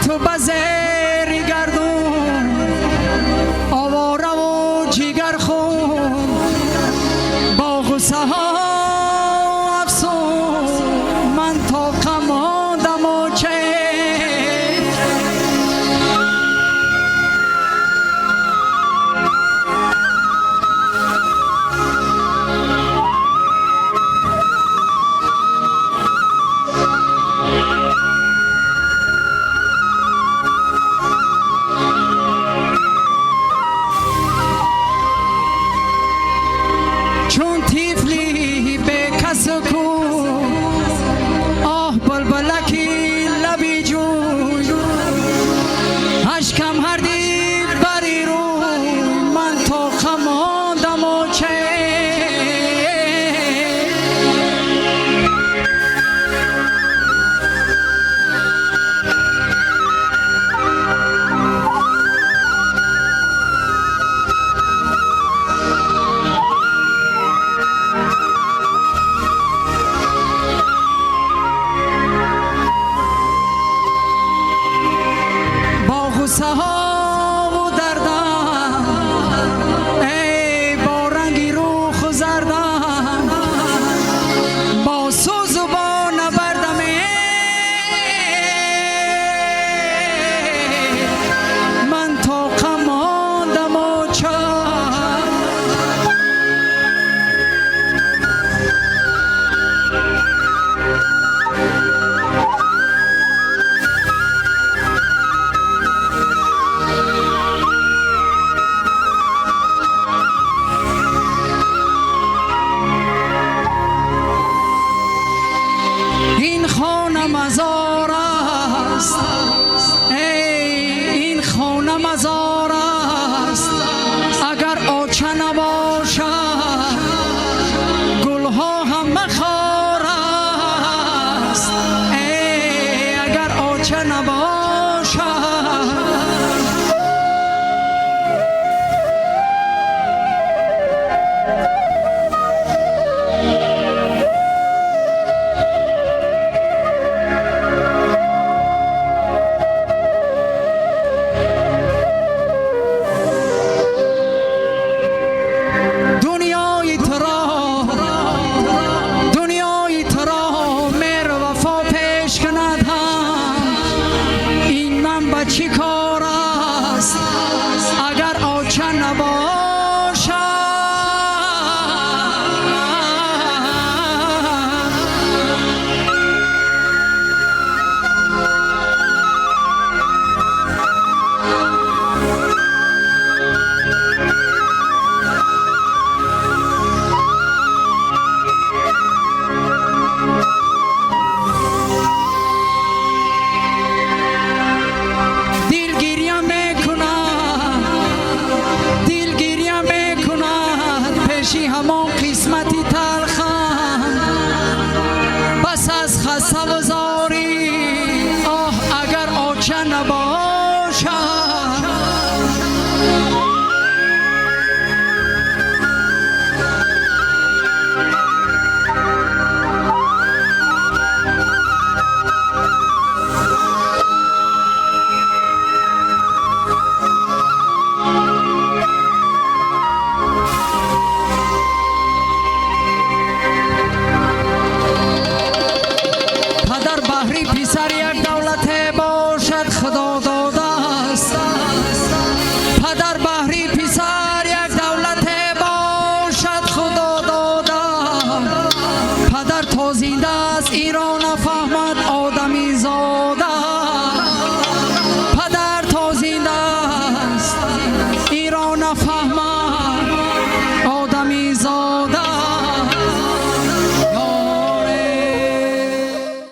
تو بزیر گردون آواره و جگر خون با غصه ها افسون من تا قماندم و چه چون تیفلی به کس کو آه بلبلکی لبی جوی اشکم هر دید بری رو من تا خماندم و چه غصه ها و دردم ای با رنگی روخ و زردم با سوز و با نبردم من تا قماندم و چند این خانه مزار است ای این خانه مزار است اگر آچه نباشد گلها هم خار است ای اگر آچه نباشد چی کار است اگر آچه نباشد همان قسمتی تلخم بس از خسته و زاری آه اگر آچه نباشد پسر یک دولت باشد خدا داده است پدر بحری پسر یک دولت باشد خدا داده پدر تا زنده است ایران فهمد آدمی زاد